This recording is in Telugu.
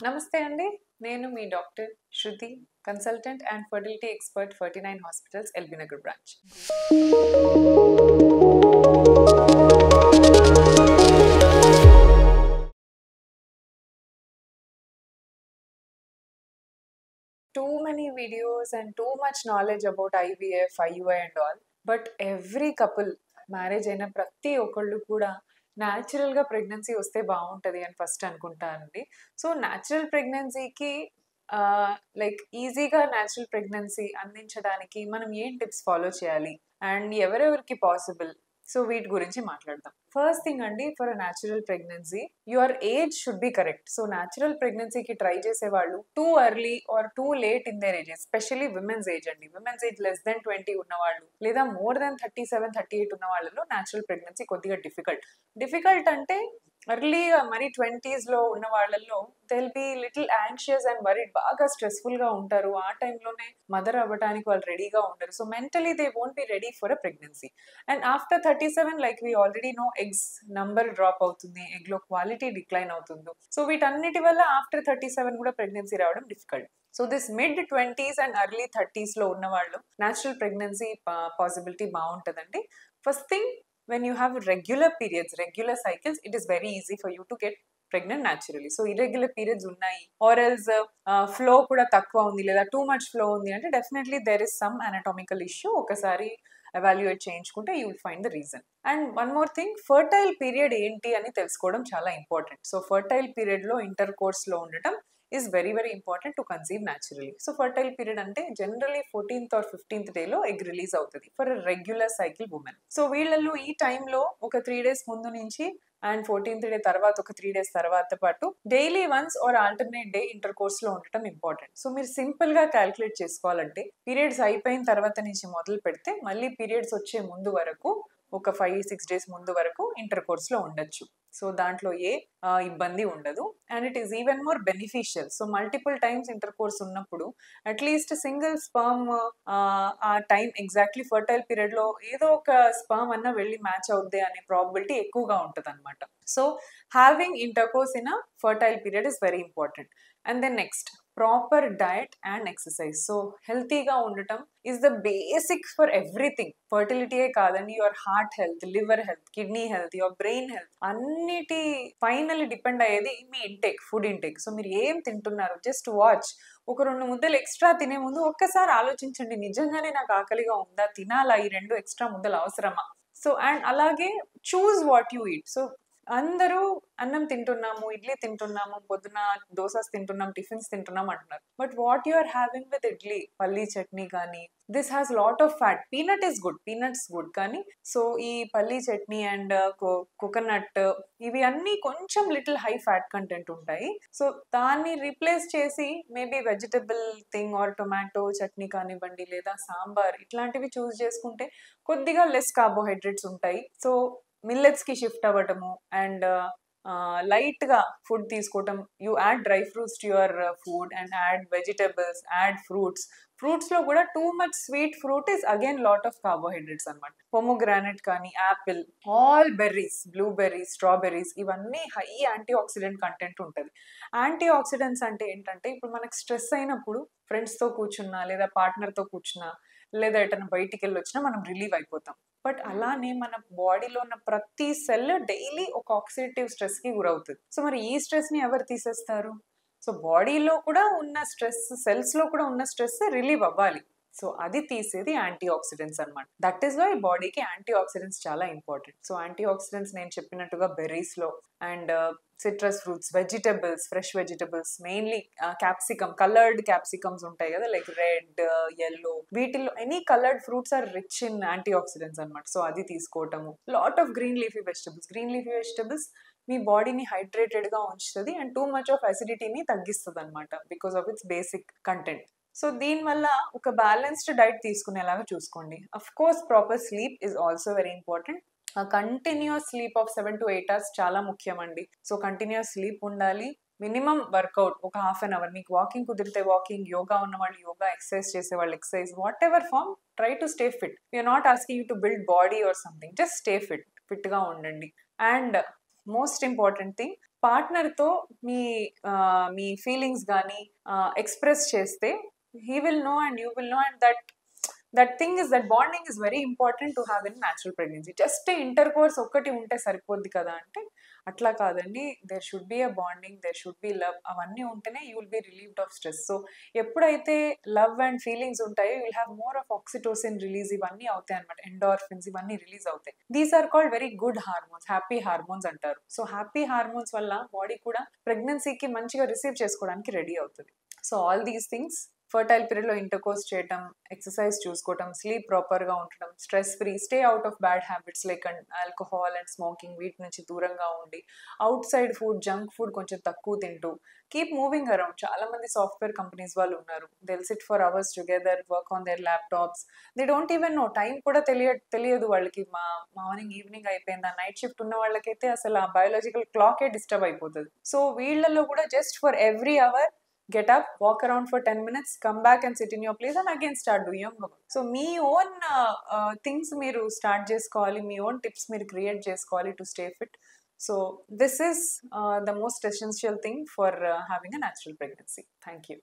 నమస్తే అండి. నేను మీ doctor Shruti, consultant and fertility expert 49 hospitals LB Nagar branch. Too many videos and too much knowledge about IVF, IUI and all. But every couple marriage అయిన ప్రతి ఒక్కళ్ళు కూడా న్యాచురల్గా ప్రెగ్నెన్సీ వస్తే బాగుంటుంది అని ఫస్ట్ అనుకుంటానండి. సో న్యాచురల్ ప్రెగ్నెన్సీకి లైక్ ఈజీగా న్యాచురల్ ప్రెగ్నెన్సీ అందించడానికి మనం ఏం టిప్స్ ఫాలో చేయాలి అండ్ ఎవరెవరికి పాసిబుల్, సో వీటి గురించి మాట్లాడదాం. ఫస్ట్ థింగ్ అండి, for a natural pregnancy your age should be correct. So natural ప్రెగ్నెన్సీకి ట్రై చేసే వాళ్ళు too early or too late in their age, especially women's age అండి. విమెన్స్ ఏజ్ లెస్ దెన్ 20 ఉన్నవాళ్ళు లేదా మోర్ దెన్ 37-38 ఉన్న వాళ్ళలో న్యాచురల్ ప్రెగ్నెన్సీ కొద్దిగా డిఫికల్ట్ అంటే ఎర్లీగా మరి 20s లో ఉన్న వాళ్ళల్లో they'll be little anxious and worried, బాగా స్ట్రెస్ఫుల్ గా ఉంటారు. ఆ టైంలోనే మదర్ అవ్వడానికి వాళ్ళు రెడీగా ఉండరు. So mentally they won't be ready for a pregnancy. And after 37, like we already know, eggs number drop అవుతుంది, ఎగ్ లో క్వాలిటీ డిక్లైన్ అవుతుంది. సో వీటన్నిటి వల్ల ఆఫ్టర్ 37 కూడా ప్రెగ్నెన్సీ రావడం difficult. So this mid 20s and early 30s లో ఉన్న వాళ్ళు న్యాచురల్ ప్రెగ్నెన్సీ పాసిబిలిటీ బాగుంటుందండి. First thing, when you have regular periods, regular cycles, it is very easy for you to get pregnant naturally. So irregular periods ఉన్నాయి or else flow కూడా తక్కువ ఉంది లేదా too much flow ఉంది అంటే definitely there is some anatomical issue. ఒకసారి ఎవాల్యుయేట్ చేయించుకుంటే you will find the reason. And one more thing, fertile period ఏంటి అని తెలుసుకోవడం చాలా ఇంపార్టెంట్. సో ఫర్టైల్ పీరియడ్ లో ఇంటర్ కోర్స్ లో ఉండటం is very very important to conceive naturally. So fertile period అంటే generally 14th or 15th day లో egg release అవుతుంది for a regular cycle woman. So వీళ్ళల్లో ఈ టైంలో ఒక 3 days ముందు నుంచి అండ్ 14th డే తర్వాత ఒక 3 days తర్వాత పాటు daily once or alternate day intercourse లో ఉండటం ఇంపార్టెంట్. సో మీరు సింపుల్ గా క్యాల్కులేట్ చేసుకోవాలంటే పీరియడ్స్ అయిపోయిన తర్వాత నుంచి మొదలు పెడితే మళ్ళీ పీరియడ్స్ వచ్చే ముందు వరకు ఒక 5-6 days ముందు వరకు ఇంటర్ కోర్స్ లో ఉండొచ్చు. సో దాంట్లో ఏ ఇబ్బంది ఉండదు and it is even more beneficial. So multiple times inter course ఉన్నప్పుడు అట్లీస్ట్ సింగిల్ స్పర్మ్ ఆ టైం ఎగ్జాక్ట్లీ ఫర్టైల్ పీరియడ్ లో ఏదో ఒక స్పర్మ్ అన్న వెళ్ళి మ్యాచ్ అవుద్ది అనే ప్రాబిలిటీ ఎక్కువగా ఉంటుంది అనమాట. So having intercourse in a fertile period is very important. And then next, proper diet and exercise. So హెల్తీగా ఉండటం is the basic for everything. ఫర్టిలిటీయే కాదండి, your heart health, liver health, kidney health, your brain health అన్నిటి ఫైనల్లీ డిపెండ్ అయ్యేది మీ ఇంటేక్, ఫుడ్ ఇంటేక్. సో మీరు ఏం తింటున్నారు, జస్ట్ వాచ్. ఒక 2 ముద్దలు ఎక్స్ట్రా తినే ముందు ఒక్కసారి ఆలోచించండి, నిజంగానే నాకు ఆకలిగా ఉందా, తినాలా, ఈ 2 ఎక్స్ట్రా ముద్దలు అవసరమా? సో అండ్ అలాగే choose what you eat. So అందరూ అన్నం తింటున్నాము, ఇడ్లీ తింటున్నాము, పొద్దున దోసాస్ తింటున్నాం, టిఫిన్స్ తింటున్నాం అంటున్నారు. But what you are having with idli, పల్లీ చట్నీ కానీ, this has lot of fat. Peanut is good, peanuts good, కానీ సో ఈ పల్లీ చట్నీ అండ్ కోకోనట్ ఇవి అన్నీ కొంచెం లిటిల్ హై ఫ్యాట్ కంటెంట్ ఉంటాయి. సో దాన్ని రీప్లేస్ చేసి maybe vegetable thing or tomato chutney కానివ్వండి లేదా సాంబార్ ఇట్లాంటివి చూస్ చేసుకుంటే కొద్దిగా లెస్ కార్బోహైడ్రేట్స్ ఉంటాయి. సో మిల్లెట్స్ కి షిఫ్ట్ అవ్వటము అండ్ లైట్ గా ఫుడ్ తీసుకోవటం. You add dry fruits to your food and add vegetables, add fruits. Fruits లో కూడా too much sweet fruit is again lot of carbohydrates అనమాట. పొమోగ్రానైట్ కానీ, Apple, all berries, blueberries, strawberries ఇవన్నీ హై యాంటీ ఆక్సిడెంట్ కంటెంట్ ఉంటుంది. యాంటీ ఆక్సిడెంట్స్ అంటే ఏంటంటే, ఇప్పుడు మనకు స్ట్రెస్ అయినప్పుడు ఫ్రెండ్స్ తో కూర్చున్నా లేదా పార్ట్నర్ తో కూర్చున్నా లేదా ఎటన్నా బయటికి వెళ్ళి వచ్చినా మనం రిలీవ్ అయిపోతాం. బట్ అలానే మన బాడీలో ఉన్న ప్రతి సెల్ డైలీ ఒక ఆక్సిడేటివ్ స్ట్రెస్ కి గురవుతుంది. సో మరి ఈ స్ట్రెస్ ని ఎవరు తీసేస్తారు? సో బాడీలో కూడా ఉన్న స్ట్రెస్, సెల్స్ లో కూడా ఉన్న స్ట్రెస్ రిలీవ్ అవ్వాలి. సో అది తీసేది యాంటీ ఆక్సిడెంట్స్ అనమాట. దట్ ఈస్ వై బాడీకి యాంటీ ఆక్సిడెంట్స్ చాలా ఇంపార్టెంట్. సో యాంటీ ఆక్సిడెంట్స్ నేను చెప్పినట్టుగా బెర్రీస్ లో and citrus fruits, vegetables, fresh vegetables, mainly capsicum, coloured capsicums ఉంటాయి కదా, లైక్ రెడ్, ఎల్లో, వీటిల్లో any coloured fruits are rich in antioxidants అనమాట. సో అది తీసుకోవటము. Lot of green leafy vegetables మీ బాడీని హైడ్రేటెడ్ గా ఉంచుతుంది అండ్ టూ మచ్ ఆఫ్ అసిడిటీని తగ్గిస్తుంది అనమాట because of it's basic content. So దీనివల్ల ఒక బ్యాలెన్స్డ్ డైట్ తీసుకునేలాగా చూసుకోండి. Of course proper sleep is also very important. Continuous sleep of 7 to 8 hours చాలా ముఖ్యం అండి. సో కంటిన్యూస్ స్లీప్ ఉండాలి. మినిమం వర్కౌట్ ఒక 1/2 hour. మీకు వాకింగ్ కుదిరితే వాకింగ్, యోగా ఉన్న వాళ్ళు యోగా, ఎక్సర్సైజ్ చేసే వాళ్ళు exercise, whatever form, try to stay fit. We are not asking you to build body or something, just stay fit గా ఉండండి. అండ్ మోస్ట్ ఇంపార్టెంట్ థింగ్, పార్ట్నర్తో మీ మీ ఫీలింగ్స్ కానీ ఎక్స్ప్రెస్ చేస్తే he will know and you will know, and that thing is that bonding is very important to have in natural pregnancy. Just intercourse ఒక్కటి ఉంటే సరిపోద్ది కదా అంటే అట్లా కాదండి. There should be a bonding, there should be love. అవన్నీ ఉంటేనే you will be relieved of stress. So ఎప్పుడైతే లవ్ అండ్ ఫీలింగ్స్ ఉంటాయో you will have more of oxytocin release, ఇవన్నీ అవుతాయి అనమాట. ఎండార్ఫిన్స్ ఇవన్నీ రిలీజ్ అవుతాయి. These are called very good hormones, happy hormones అంటారు. సో హ్యాపీ హార్మోన్స్ వల్ల బాడీ కూడా ప్రెగ్నెన్సీకి మంచిగా రిసీవ్ చేసుకోవడానికి రెడీ అవుతుంది. So all these things, fertile పీరియడ్లో ఇంటర్కోర్స్ చేయటం, ఎక్సర్సైజ్ చూసుకోవటం, స్లీప్ ప్రాపర్గా ఉండటం, stress free, stay out of bad habits like alcohol and smoking, వీటి నుంచి దూరంగా ఉండి out side food, junk food కొంచెం తక్కువ తింటూ కీప్ మూవింగ్ అరౌండ్. చాలా మంది సాఫ్ట్వేర్ కంపెనీస్ వాళ్ళు ఉన్నారు, they will SIT for hours together, work on their laptops, they don't even know, time కూడా తెలియదు వాళ్ళకి. మార్నింగ్ ఈవినింగ్ అయిపోయింది. ఆ నైట్ షిఫ్ట్ ఉన్న వాళ్ళకైతే అసలు ఆ బయోలాజికల్ క్లాకే డిస్టర్బ్ అయిపోతుంది. సో వీళ్ళలో కూడా just for every hour get up, walk around for 10 minutes, come back and sit in your place and again start doing your work. So me own things మీరు స్టార్ట్ చేసుకోవాలి, మీ ఓన్ టిప్స్ మీరు క్రియేట్ చేసుకోవాలి to stay fit. So this is the most essential thing for having a natural pregnancy. Thank you.